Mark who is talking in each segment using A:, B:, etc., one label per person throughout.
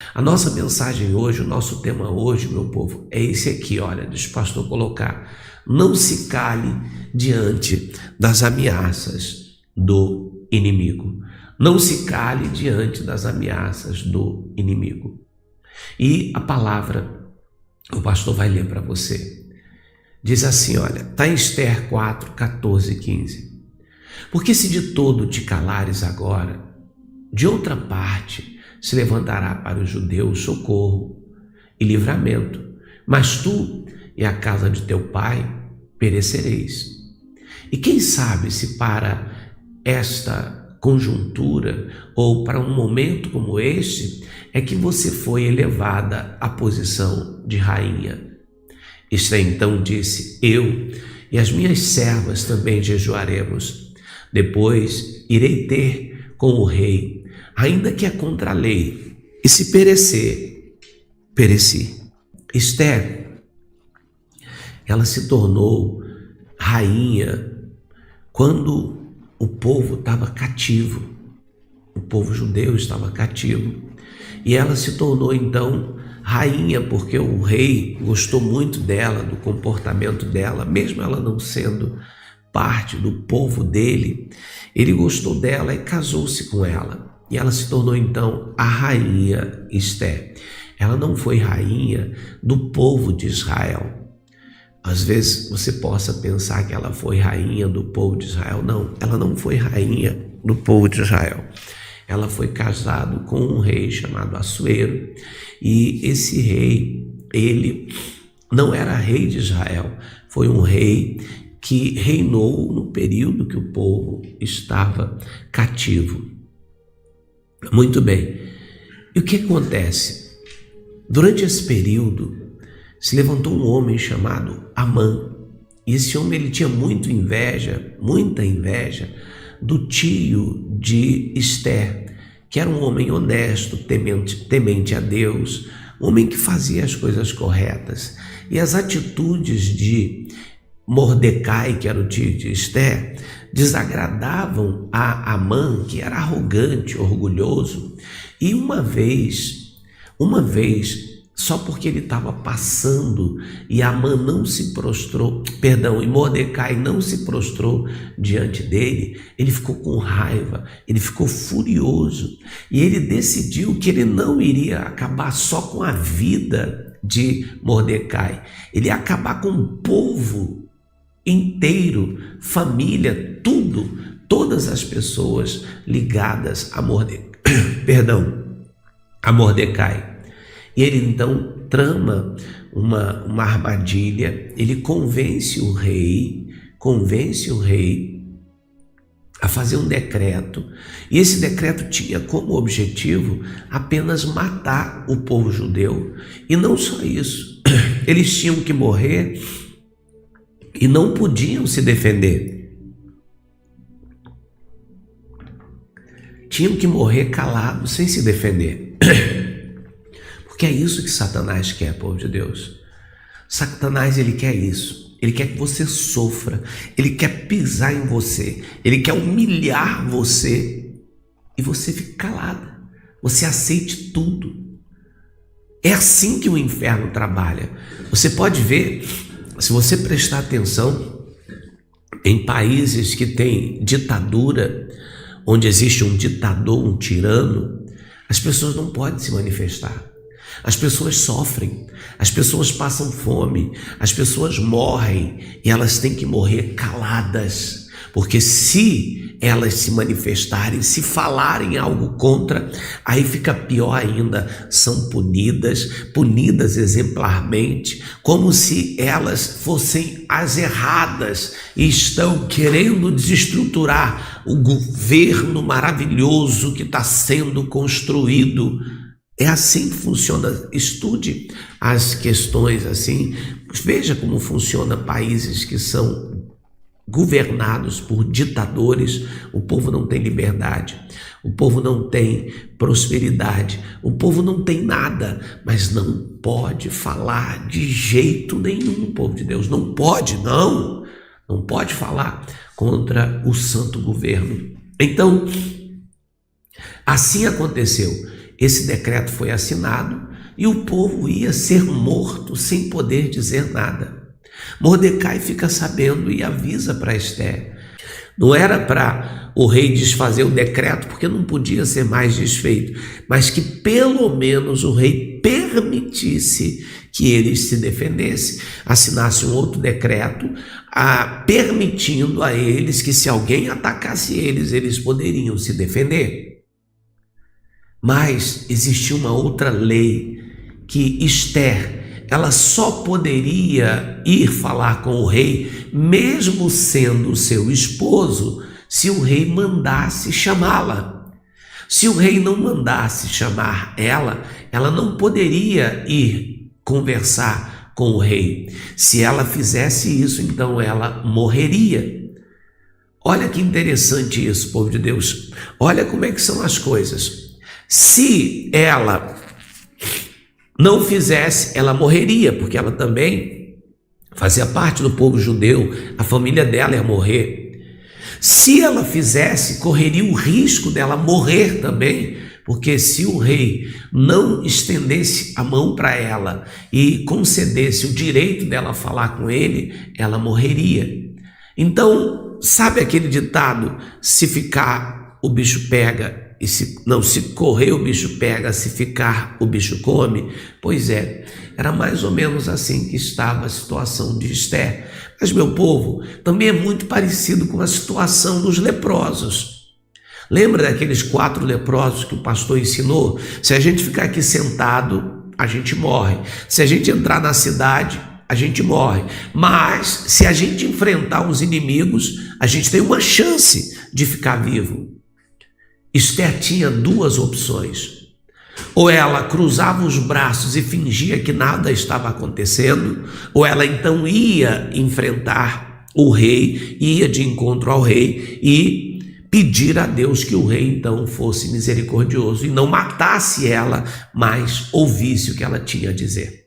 A: A nossa mensagem hoje, o nosso tema hoje, meu povo, é esse aqui, olha, deixa o pastor colocar. Não se cale diante das ameaças do inimigo. Não se cale diante das ameaças do inimigo. E a palavra, o pastor vai ler para você. Diz assim, olha, está em Esther 4, 14 e 15. Porque se de todo te calares agora, de outra parte se levantará para os judeus socorro e livramento, mas tu e a casa de teu pai perecereis. E quem sabe se para esta conjuntura ou para um momento como este é que você foi elevada à posição de rainha. Esther então disse: eu e as minhas servas também jejuaremos. Depois irei ter com o rei, ainda que é contra a lei, e se perecer, pereci. Esther, ela se tornou rainha quando o povo estava cativo, o povo judeu estava cativo, e ela se tornou então rainha porque o rei gostou muito dela, do comportamento dela, mesmo ela não sendo parte do povo dele, ele gostou dela e casou-se com ela. E ela se tornou então a rainha Esther. Ela não foi rainha do povo de Israel. Às vezes você possa pensar que ela foi rainha do povo de Israel. Não, ela não foi rainha do povo de Israel. Ela foi casada com um rei chamado Assuero. E esse rei, ele não era rei de Israel. Foi um rei que reinou no período que o povo estava cativo. Muito bem. E o que acontece? Durante esse período, se levantou um homem chamado Amã. E esse homem ele tinha muita inveja do tio de Esther, que era um homem honesto, temente a Deus, um homem que fazia as coisas corretas. E as atitudes de Mordecai, que era o tio de Esther, desagradavam a Amã, que era arrogante, orgulhoso. E uma vez, só porque ele estava passando e Amã não se prostrou, e Mordecai não se prostrou diante dele, ele ficou com raiva, ele ficou furioso e ele decidiu que ele não iria acabar só com a vida de Mordecai, ele ia acabar com o povo inteiro, família, tudo, todas as pessoas ligadas a Mordecai. E ele então trama uma armadilha, ele convence o rei a fazer um decreto, e esse decreto tinha como objetivo apenas matar o povo judeu, e não só isso, eles tinham que morrer e não podiam se defender. Tinham que morrer calados, sem se defender. Porque é isso que Satanás quer, povo de Deus. Satanás, ele quer isso. Ele quer que você sofra. Ele quer pisar em você. Ele quer humilhar você. E você fique calado. Você aceite tudo. É assim que o inferno trabalha. Você pode ver, se você prestar atenção, em países que têm ditadura, onde existe um ditador, um tirano, as pessoas não podem se manifestar. As pessoas sofrem, as pessoas passam fome, as pessoas morrem e elas têm que morrer caladas, porque se elas se manifestarem, se falarem algo contra, aí fica pior ainda, são punidas exemplarmente, como se elas fossem as erradas e estão querendo desestruturar o governo maravilhoso que está sendo construído. É assim que funciona. Estude as questões assim, veja como funciona países que são governados por ditadores. O povo não tem liberdade, o povo não tem prosperidade, o povo não tem nada, mas não pode falar de jeito nenhum, povo de Deus, não pode falar contra o santo governo. Então, assim aconteceu. esse decreto foi assinado e o povo ia ser morto sem poder dizer nada. Mordecai fica sabendo e avisa para Ester. Não era para o rei desfazer o decreto, porque não podia ser mais desfeito, mas que pelo menos o rei permitisse que eles se defendessem, assinasse um outro decreto, permitindo a eles que se alguém atacasse eles poderiam se defender. Mas existia uma outra lei que Ester, ela só poderia ir falar com o rei, mesmo sendo seu esposo, se o rei mandasse chamá-la. Se o rei não mandasse chamar ela, ela não poderia ir conversar com o rei. Se ela fizesse isso, então ela morreria. Olha que interessante isso, povo de Deus. Olha como é que são as coisas. Se ela não fizesse, ela morreria, porque ela também fazia parte do povo judeu, a família dela ia morrer. Se ela fizesse, correria o risco dela morrer também, porque se o rei não estendesse a mão para ela e concedesse o direito dela falar com ele, ela morreria. Então, sabe aquele ditado, se ficar o bicho pega, se correr o bicho pega, se ficar o bicho come? Pois é, era mais ou menos assim que estava a situação de Ester. Mas, meu povo, também é muito parecido com a situação dos leprosos. Lembra daqueles 4 leprosos que o pastor ensinou? Se a gente ficar aqui sentado, a gente morre. Se a gente entrar na cidade, a gente morre. Mas se a gente enfrentar os inimigos, a gente tem uma chance de ficar vivo. Ester tinha 2 opções. Ou ela cruzava os braços e fingia que nada estava acontecendo, ou ela então ia enfrentar o rei, ia de encontro ao rei e pedir a Deus que o rei então fosse misericordioso e não matasse ela, mas ouvisse o que ela tinha a dizer.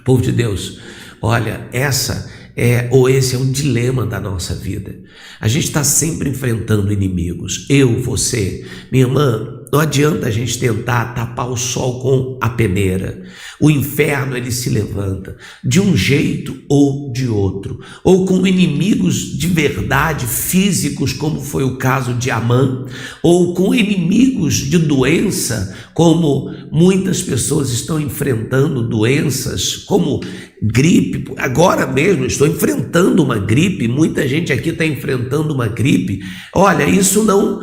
A: Povo de Deus, olha, esse é um dilema da nossa vida. A gente está sempre enfrentando inimigos. Eu, você, minha irmã, não adianta a gente tentar tapar o sol com a peneira. O inferno, ele se levanta de um jeito ou de outro, ou com inimigos de verdade, físicos, como foi o caso de Amã, ou com inimigos de doença, como muitas pessoas estão enfrentando doenças, como gripe. Agora mesmo estou enfrentando uma gripe, muita gente aqui está enfrentando uma gripe. Olha, isso não,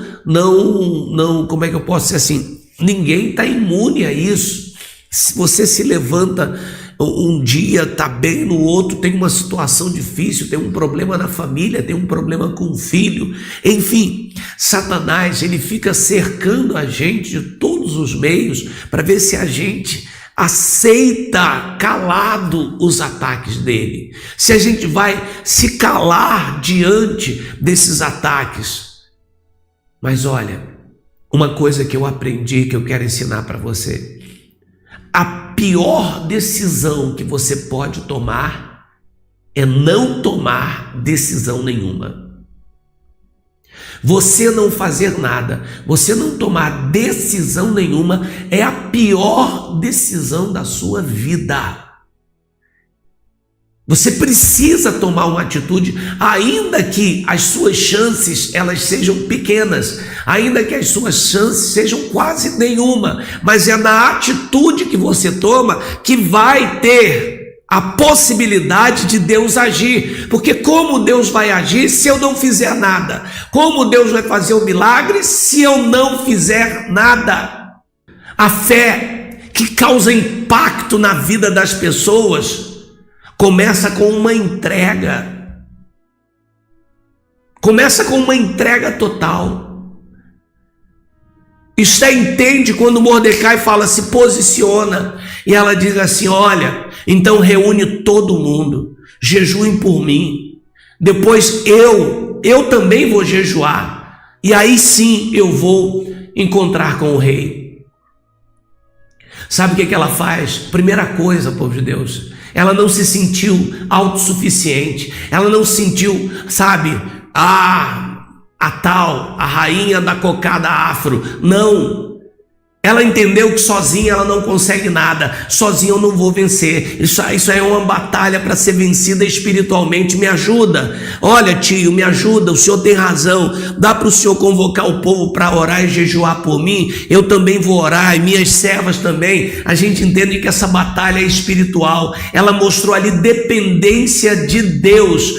A: como é que eu posso dizer assim? Ninguém está imune a isso. Se você se levanta um dia, está bem, no outro tem uma situação difícil, tem um problema na família, tem um problema com o filho, enfim, Satanás, ele fica cercando a gente de todos os meios para ver se a gente aceita calado os ataques dele, se a gente vai se calar diante desses ataques. Mas olha, uma coisa que eu aprendi, que eu quero ensinar para você: a pior decisão que você pode tomar é não tomar decisão nenhuma. Você não fazer nada, você não tomar decisão nenhuma é a pior decisão da sua vida. Você precisa tomar uma atitude, ainda que as suas chances elas sejam pequenas, ainda que as suas chances sejam quase nenhuma, mas é na atitude que você toma que vai ter a possibilidade de Deus agir. Porque como Deus vai agir se eu não fizer nada? Como Deus vai fazer o milagre se eu não fizer nada? A fé que causa impacto na vida das pessoas começa com uma entrega. Começa com uma entrega total. Esther entende quando Mordecai fala, se posiciona, e ela diz assim: olha, então reúne todo mundo, jejuem por mim, depois eu também vou jejuar, e aí sim eu vou encontrar com o rei. Sabe o que ela faz? Primeira coisa, povo de Deus, ela não se sentiu autossuficiente, ela não se sentiu, sabe, a rainha da cocada afro, não. Ela entendeu que sozinha ela não consegue nada, sozinha eu não vou vencer, isso é uma batalha para ser vencida espiritualmente, me ajuda. Olha, tio, me ajuda, o senhor tem razão, dá para o senhor convocar o povo para orar e jejuar por mim? Eu também vou orar, e minhas servas também. A gente entende que essa batalha é espiritual, ela mostrou ali dependência de Deus,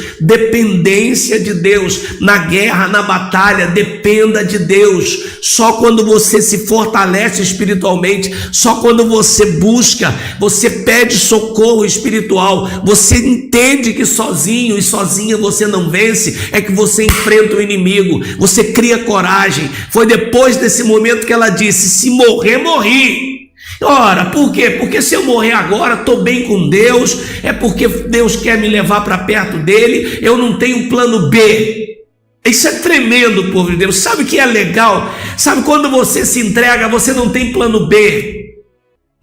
A: na guerra, na batalha, dependa de Deus. Só quando você se fortalece espiritualmente, só quando você busca, você pede socorro espiritual, você entende que sozinho e sozinha você não vence, é que você enfrenta o inimigo, você cria coragem. Foi depois desse momento que ela disse: se morrer, morri. Ora, por quê? Porque se eu morrer agora, estou bem com Deus, é porque Deus quer me levar para perto dele, eu não tenho plano B. Isso é tremendo, povo de Deus. Sabe o que é legal? Sabe quando você se entrega, você não tem plano B.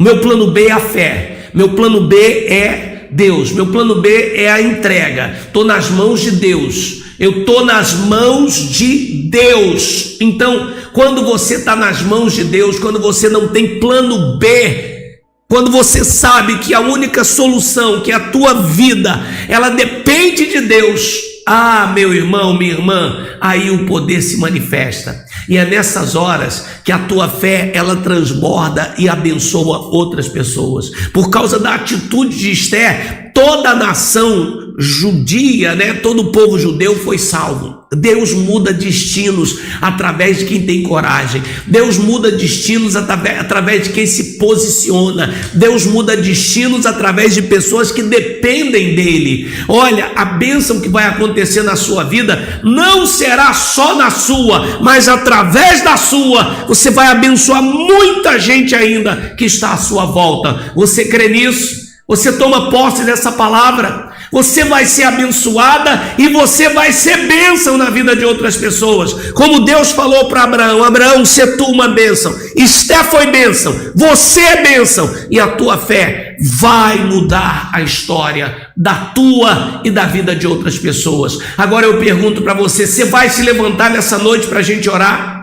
A: Meu plano B é a fé, meu plano B é Deus, meu plano B é a entrega. Estou nas mãos de Deus, eu estou nas mãos de Deus. Então, quando você está nas mãos de Deus, quando você não tem plano B, quando você sabe que a única solução, que é a tua vida, ela depende de Deus, ah, meu irmão, minha irmã, aí o poder se manifesta. E é nessas horas que a tua fé, ela transborda e abençoa outras pessoas. Por causa da atitude de Esther, toda a nação judia, todo o povo judeu foi salvo. Deus muda destinos através de quem tem coragem. Deus muda destinos através de quem se posiciona. Deus muda destinos através de pessoas que dependem dele. Olha, a bênção que vai acontecer na sua vida não será só na sua, mas através da sua, você vai abençoar muita gente ainda que está à sua volta. Você crê nisso? Você toma posse dessa palavra? Você vai ser abençoada e você vai ser bênção na vida de outras pessoas. Como Deus falou para Abraão: Abraão, se tu uma bênção, Esther foi bênção, você é bênção, e a tua fé vai mudar a história da tua e da vida de outras pessoas. Agora eu pergunto para você: você vai se levantar nessa noite para a gente orar?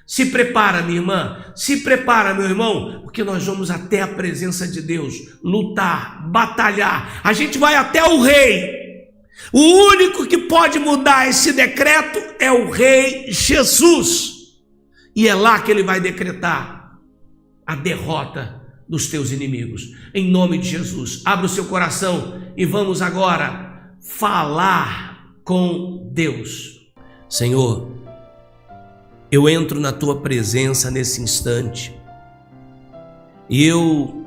A: Se prepara, minha irmã, se prepara, meu irmão, porque nós vamos até a presença de Deus, lutar, batalhar. A gente vai até o rei. O único que pode mudar esse decreto é o rei Jesus, e é lá que ele vai decretar a derrota dos teus inimigos, em nome de Jesus. Abra o seu coração e vamos agora falar com Deus. Senhor, eu entro na tua presença nesse instante e eu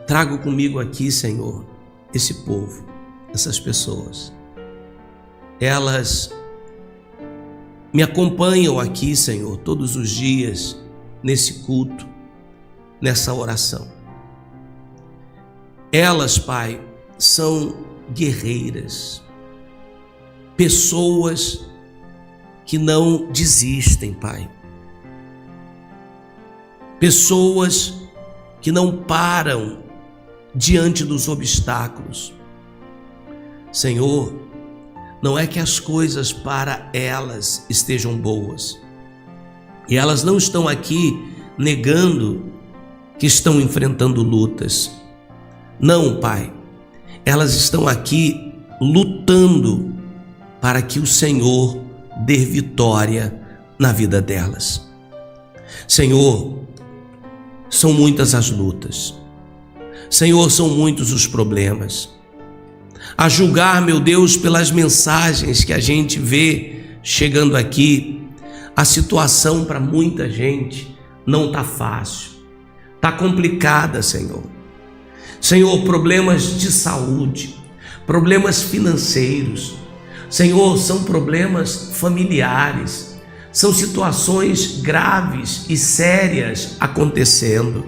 A: trago comigo aqui, Senhor, esse povo, essas pessoas. Elas me acompanham aqui, Senhor, todos os dias nesse culto, nessa oração. Elas, Pai, são guerreiras, pessoas que não desistem, Pai. Pessoas que não param diante dos obstáculos. Senhor, não é que as coisas para elas estejam boas, e elas não estão aqui negando que estão enfrentando lutas. Não, Pai, elas estão aqui lutando para que o Senhor dê vitória na vida delas. Senhor, são muitas as lutas. Senhor, são muitos os problemas. A julgar, meu Deus, pelas mensagens que a gente vê chegando aqui, a situação para muita gente não está fácil, está complicada, Senhor. Senhor, problemas de saúde, problemas financeiros, Senhor, são problemas familiares, são situações graves e sérias acontecendo.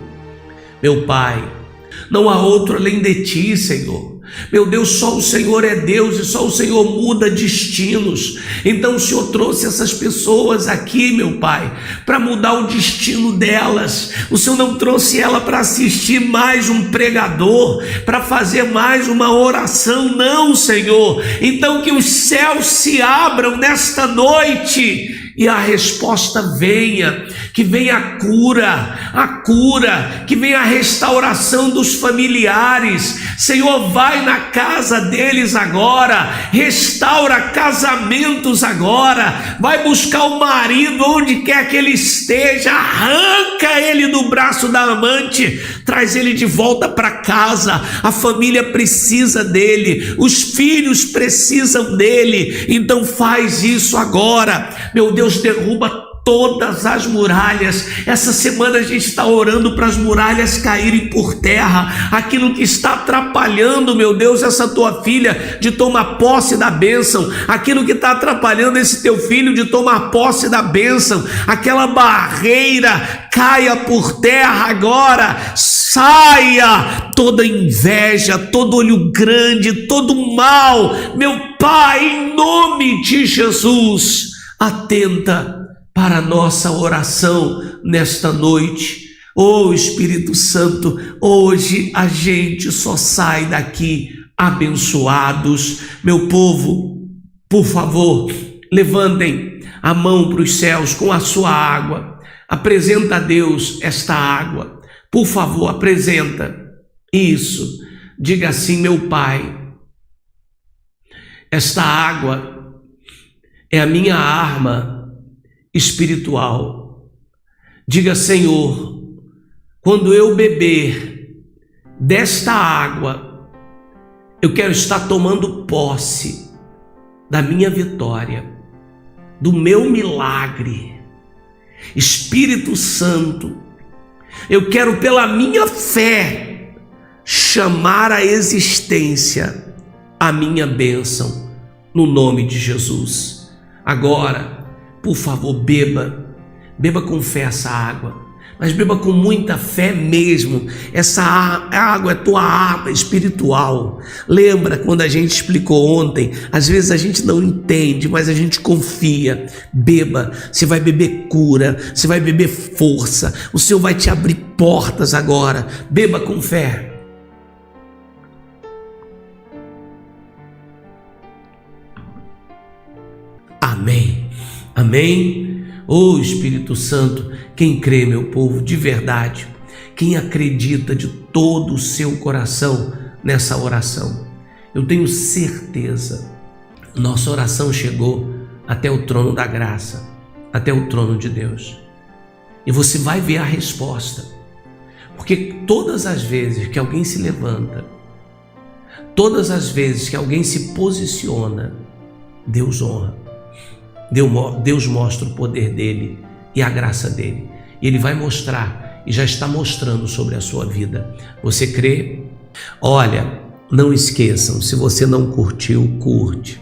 A: Meu Pai, não há outro além de Ti, Senhor. Meu Deus, só o Senhor é Deus e só o Senhor muda destinos. Então o Senhor trouxe essas pessoas aqui, meu Pai, para mudar o destino delas. O Senhor não trouxe ela para assistir mais um pregador, para fazer mais uma oração, não, Senhor. Então que os céus se abram nesta noite e a resposta venha, que venha a cura, que venha a restauração dos familiares. Senhor, vai na casa deles agora, restaura casamentos agora, vai buscar o marido onde quer que ele esteja, arranca ele do braço da amante, traz ele de volta para casa. A família precisa dele, os filhos precisam dele, então faz isso agora. Meu Deus, derruba todas as muralhas. Essa semana a gente está orando para as muralhas caírem por terra, aquilo que está atrapalhando, meu Deus, essa tua filha de tomar posse da bênção, aquilo que está atrapalhando esse teu filho de tomar posse da bênção, aquela barreira caia por terra agora, saia toda inveja, todo olho grande, todo mal, meu Pai, em nome de Jesus, atenta para a nossa oração nesta noite. Oh Espírito Santo, hoje a gente só sai daqui abençoados. Meu povo, por favor, levantem a mão para os céus com a sua água. Apresenta a Deus esta água. Por favor, apresenta. Isso. Diga assim: meu Pai, esta água é a minha arma espiritual. Diga: Senhor, quando eu beber desta água, eu quero estar tomando posse da minha vitória, do meu milagre. Espírito Santo, eu quero pela minha fé chamar à existência a minha bênção, no nome de Jesus. Agora, por favor, beba com fé essa água, mas beba com muita fé mesmo. Essa água é tua arma espiritual. Lembra quando a gente explicou ontem? Às vezes a gente não entende, mas a gente confia. Beba, você vai beber cura, você vai beber força, o Senhor vai te abrir portas agora. Beba com fé. Amém. Amém. Oh Espírito Santo, quem crê, meu povo, de verdade, quem acredita de todo o seu coração nessa oração, eu tenho certeza, nossa oração chegou até o trono da graça, até o trono de Deus, e você vai ver a resposta, porque todas as vezes que alguém se levanta, todas as vezes que alguém se posiciona, Deus honra. Deus mostra o poder dele e a graça dele. E ele vai mostrar, e já está mostrando sobre a sua vida. Você crê? Olha, não esqueçam, se você não curtiu, curte.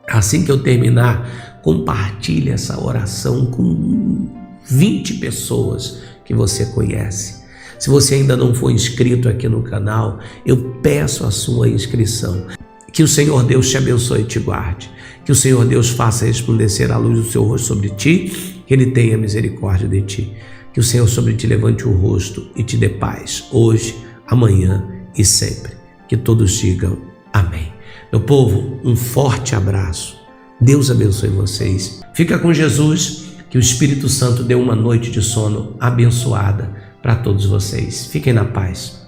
A: Assim que eu terminar, compartilhe essa oração com 20 pessoas que você conhece. Se você ainda não for inscrito aqui no canal, eu peço a sua inscrição. Que o Senhor Deus te abençoe e te guarde. Que o Senhor Deus faça resplandecer a luz do seu rosto sobre ti, que Ele tenha misericórdia de ti. Que o Senhor sobre ti levante o rosto e te dê paz, hoje, amanhã e sempre. Que todos digam amém. Meu povo, um forte abraço. Deus abençoe vocês. Fica com Jesus, que o Espírito Santo dê uma noite de sono abençoada para todos vocês. Fiquem na paz.